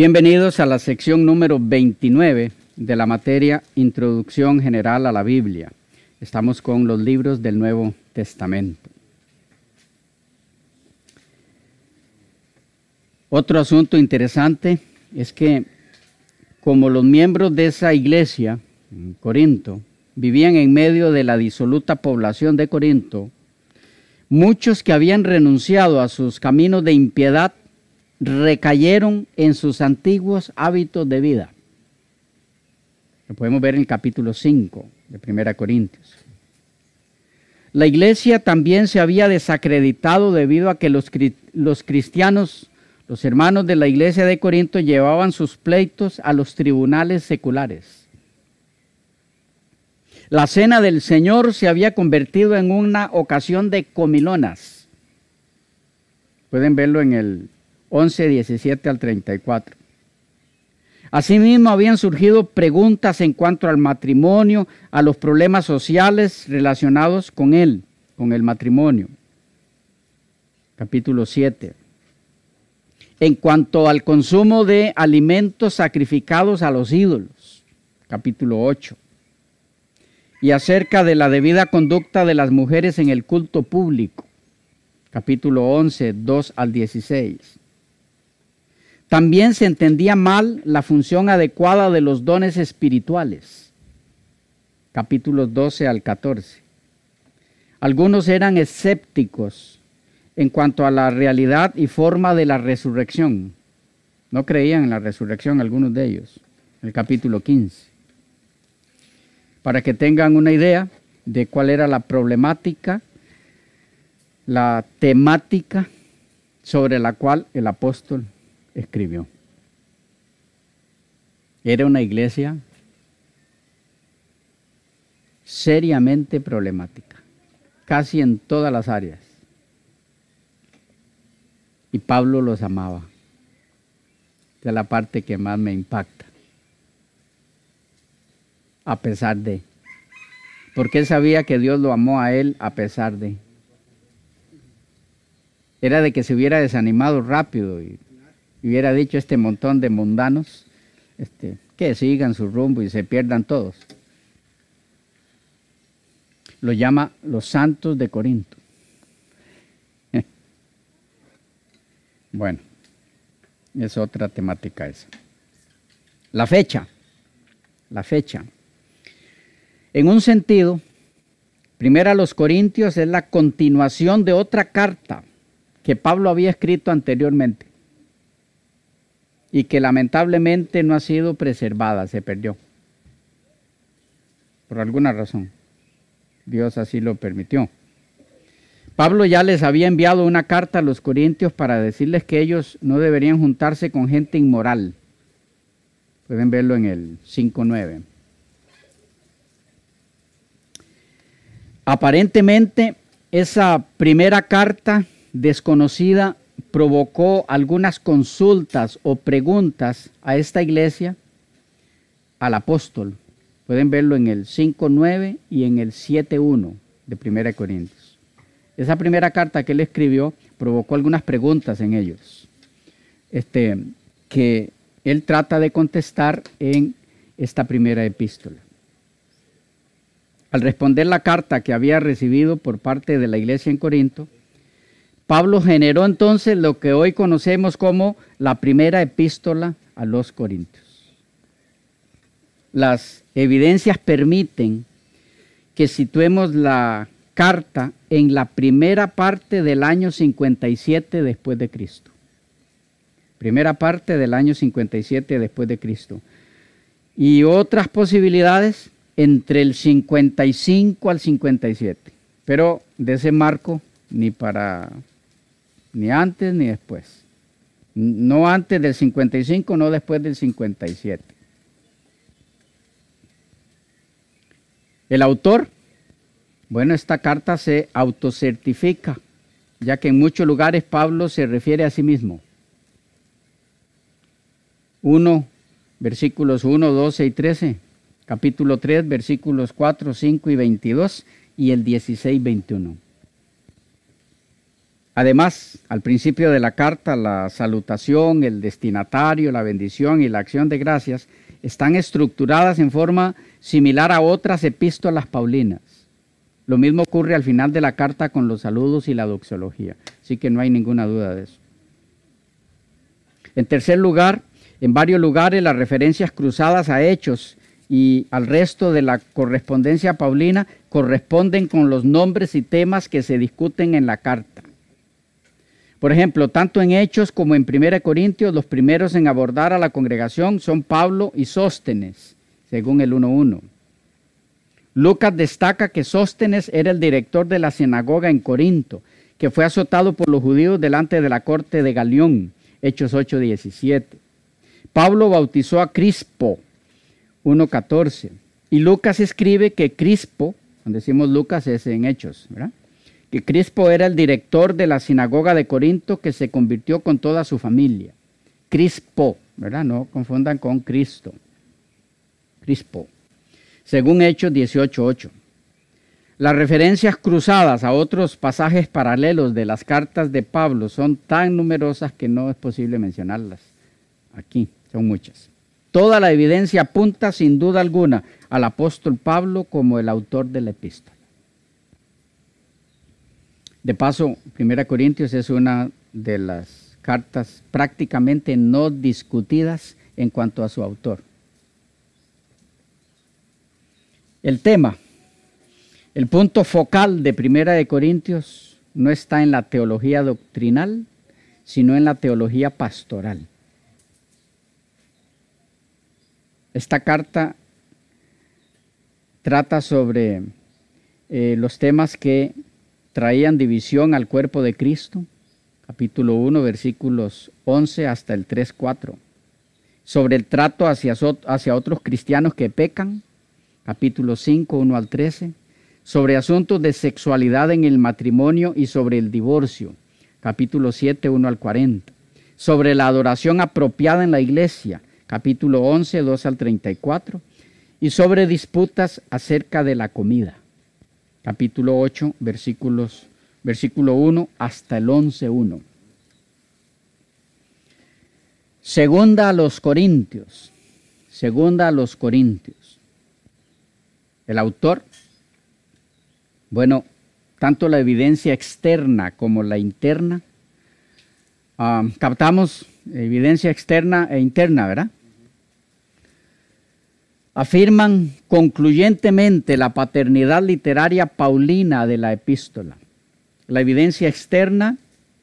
Bienvenidos a la sección número 29 de la materia Introducción General a la Biblia. Estamos con los libros del Nuevo Testamento. Otro asunto interesante es que como los miembros de esa iglesia en Corinto vivían en medio de la disoluta población de Corinto, muchos que habían renunciado a sus caminos de impiedad recayeron en sus antiguos hábitos de vida. Lo podemos ver en el capítulo 5 de 1 Corintios. La iglesia también se había desacreditado debido a que los cristianos, los hermanos de la iglesia de Corinto, llevaban sus pleitos a los tribunales seculares. La cena del Señor se había convertido en una ocasión de comilonas. Pueden verlo en el 11, 17 al 34. Asimismo, habían surgido preguntas en cuanto al matrimonio, a los problemas sociales relacionados con él, con el matrimonio. Capítulo 7. En cuanto al consumo de alimentos sacrificados a los ídolos. Capítulo 8. Y acerca de la debida conducta de las mujeres en el culto público. Capítulo 11, 2 al 16. También se entendía mal la función adecuada de los dones espirituales. Capítulos 12 al 14. Algunos eran escépticos en cuanto a la realidad y forma de la resurrección. No creían en la resurrección algunos de ellos. El capítulo 15. Para que tengan una idea de cuál era la problemática, la temática sobre la cual el apóstol escribió. Era una iglesia seriamente problemática, casi en todas las áreas. Y Pablo los amaba. Esa es la parte que más me impacta. A pesar de. Porque él sabía que Dios lo amó a él a pesar de. Era de que se hubiera desanimado rápido y hubiera dicho este montón de mundanos que sigan su rumbo y se pierdan todos. Lo llama los santos de Corinto. Bueno, es otra temática esa. La fecha. En un sentido, Primera a los Corintios es la continuación de otra carta que Pablo había escrito anteriormente y que lamentablemente no ha sido preservada, se perdió. Por alguna razón. Dios así lo permitió. Pablo ya les había enviado una carta a los corintios para decirles que ellos no deberían juntarse con gente inmoral. Pueden verlo en el 5:9. Aparentemente, esa primera carta desconocida provocó algunas consultas o preguntas a esta iglesia, al apóstol. Pueden verlo en el 5:9 y en el 7:1 de 1 Corintios. Esa primera carta que él escribió provocó algunas preguntas en ellos, que él trata de contestar en esta primera epístola. Al responder la carta que había recibido por parte de la iglesia en Corinto, Pablo generó entonces lo que hoy conocemos como la primera epístola a los Corintios. Las evidencias permiten que situemos la carta en la primera parte del año 57 después de Cristo. Primera parte del año 57 después de Cristo. Y otras posibilidades entre el 55 al 57. Pero de ese marco ni antes ni después. No antes del 55, no después del 57. El autor, bueno, esta carta se autocertifica, ya que en muchos lugares Pablo se refiere a sí mismo. 1, versículos 1, 12 y 13. Capítulo 3, versículos 4, 5 y 22 y el 16, 21. Además, al principio de la carta, la salutación, el destinatario, la bendición y la acción de gracias están estructuradas en forma similar a otras epístolas paulinas. Lo mismo ocurre al final de la carta con los saludos y la doxología, así que no hay ninguna duda de eso. En tercer lugar, en varios lugares las referencias cruzadas a Hechos y al resto de la correspondencia paulina corresponden con los nombres y temas que se discuten en la carta. Por ejemplo, tanto en Hechos como en 1 Corintios, los primeros en abordar a la congregación son Pablo y Sóstenes, según el 1:1. Lucas destaca que Sóstenes era el director de la sinagoga en Corinto, que fue azotado por los judíos delante de la corte de Galión, Hechos 8:17. Pablo bautizó a Crispo, 1:14. Y Lucas escribe que Crispo, cuando decimos Lucas es en Hechos, ¿verdad?, que Crispo era el director de la sinagoga de Corinto que se convirtió con toda su familia. Crispo, ¿verdad? No confundan con Cristo. Crispo. Según Hechos 18:8. Las referencias cruzadas a otros pasajes paralelos de las cartas de Pablo son tan numerosas que no es posible mencionarlas aquí, son muchas. Toda la evidencia apunta sin duda alguna al apóstol Pablo como el autor de la epístola. De paso, 1 Corintios es una de las cartas prácticamente no discutidas en cuanto a su autor. El tema, el punto focal de 1 Corintios no está en la teología doctrinal, sino en la teología pastoral. Esta carta trata sobre los temas que traían división al cuerpo de Cristo, capítulo 1, versículos 11 hasta el 3:4. Sobre el trato hacia otros cristianos que pecan, capítulo 5, 1 al 13. Sobre asuntos de sexualidad en el matrimonio y sobre el divorcio, capítulo 7, 1 al 40. Sobre la adoración apropiada en la iglesia, capítulo 11, 2 al 34. Y sobre disputas acerca de la comida, capítulo 8, versículo 1 hasta el 11:1. Segunda a los Corintios. El autor, bueno, tanto la evidencia externa como la interna, captamos evidencia externa e interna, ¿verdad? Afirman concluyentemente la paternidad literaria paulina de la epístola. La evidencia externa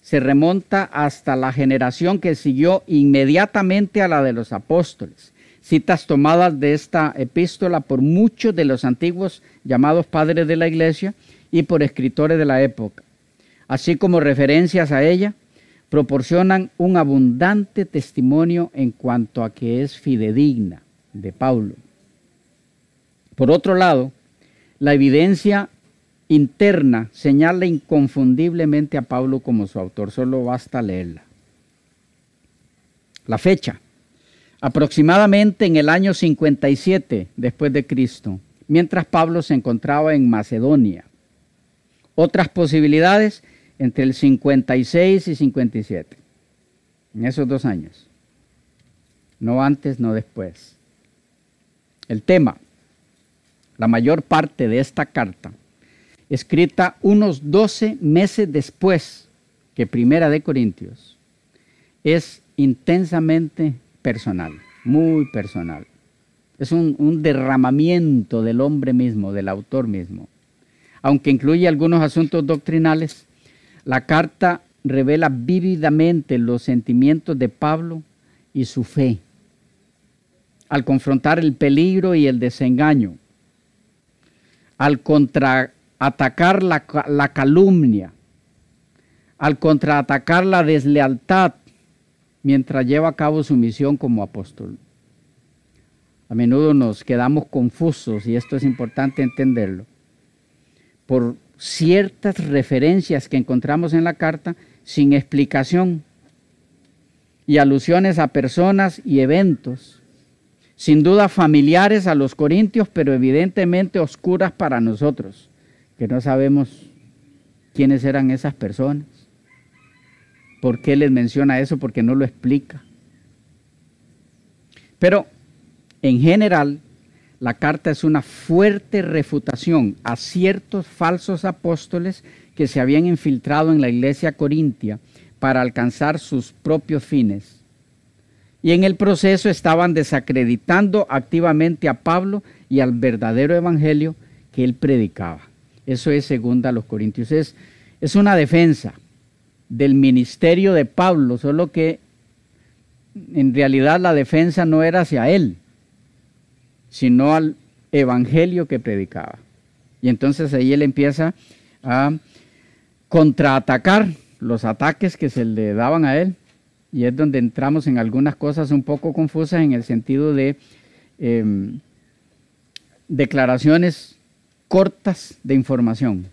se remonta hasta la generación que siguió inmediatamente a la de los apóstoles. Citas tomadas de esta epístola por muchos de los antiguos llamados padres de la iglesia y por escritores de la época, así como referencias a ella, proporcionan un abundante testimonio en cuanto a que es fidedigna de Pablo. Por otro lado, la evidencia interna señala inconfundiblemente a Pablo como su autor, solo basta leerla. La fecha, aproximadamente en el año 57 después de Cristo, mientras Pablo se encontraba en Macedonia. Otras posibilidades entre el 56 y 57, en esos 2 años, no antes, no después. El tema, la mayor parte de esta carta, escrita unos 12 meses después que 1 Corintios, es intensamente personal, muy personal. Es un derramamiento del hombre mismo, del autor mismo. Aunque incluye algunos asuntos doctrinales, la carta revela vívidamente los sentimientos de Pablo y su fe al confrontar el peligro y el desengaño, al contraatacar la calumnia, al contraatacar la deslealtad, mientras lleva a cabo su misión como apóstol. A menudo nos quedamos confusos, y esto es importante entenderlo, por ciertas referencias que encontramos en la carta sin explicación y alusiones a personas y eventos, sin duda familiares a los corintios, pero evidentemente oscuras para nosotros, que no sabemos quiénes eran esas personas, por qué les menciona eso, porque no lo explica. Pero en general, la carta es una fuerte refutación a ciertos falsos apóstoles que se habían infiltrado en la iglesia corintia para alcanzar sus propios fines. Y en el proceso estaban desacreditando activamente a Pablo y al verdadero evangelio que él predicaba. Eso es segunda a los Corintios. Es una defensa del ministerio de Pablo, solo que en realidad la defensa no era hacia él, sino al evangelio que predicaba. Y entonces ahí él empieza a contraatacar los ataques que se le daban a él, y es donde entramos en algunas cosas un poco confusas en el sentido de declaraciones cortas de información.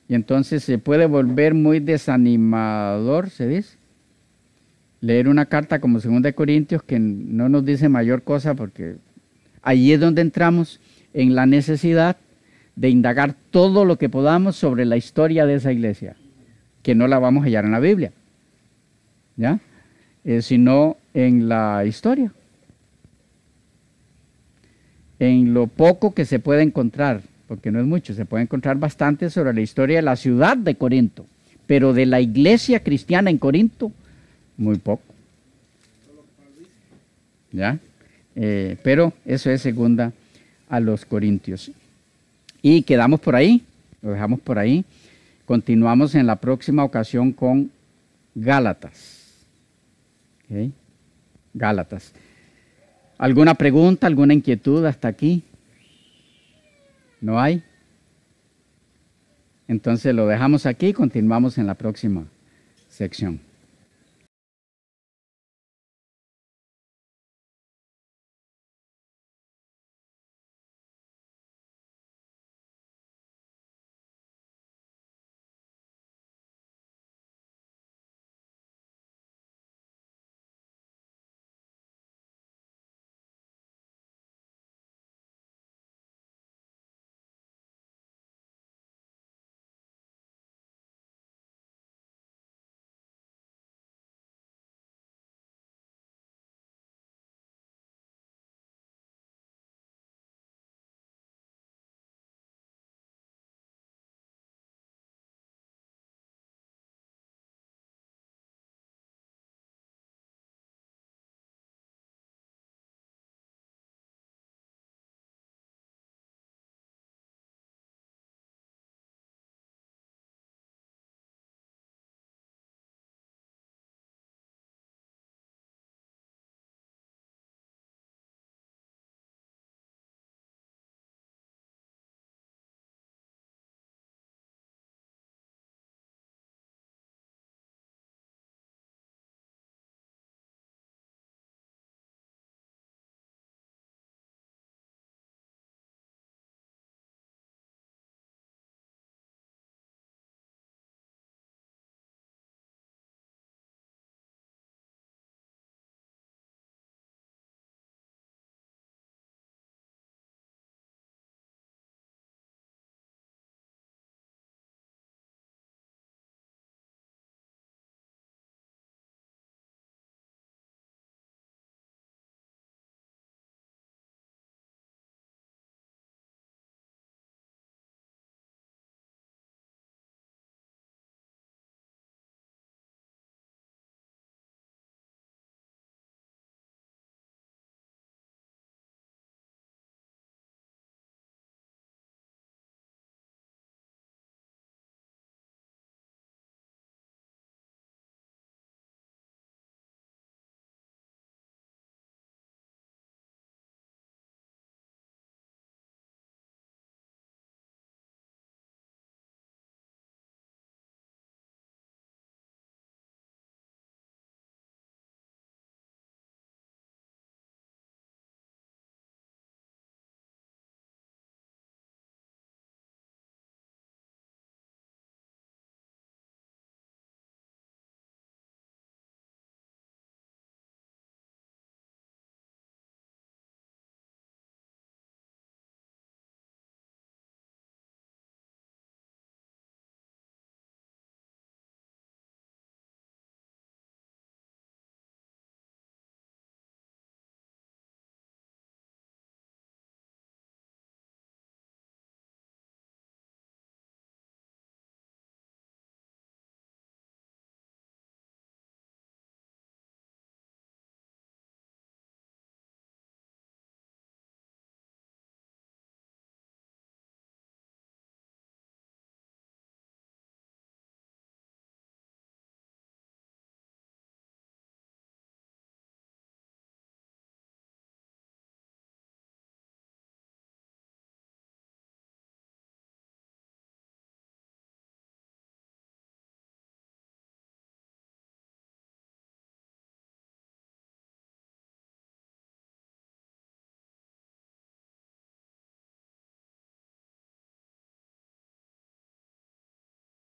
Y entonces se puede volver muy desanimador, se dice, leer una carta como 2 Corintios que no nos dice mayor cosa, porque ahí es donde entramos en la necesidad de indagar todo lo que podamos sobre la historia de esa iglesia, que no la vamos a hallar en la Biblia, ¿ya? Sino en la historia, en lo poco que se puede encontrar, porque no es mucho, se puede encontrar bastante sobre la historia de la ciudad de Corinto, pero de la iglesia cristiana en Corinto, muy poco, ¿ya? Pero eso es segunda a los Corintios. Y quedamos por ahí, lo dejamos por ahí. Continuamos en la próxima ocasión con Gálatas. ¿Okay? Gálatas. ¿Alguna pregunta, alguna inquietud hasta aquí? ¿No hay? Entonces lo dejamos aquí y continuamos en la próxima sección.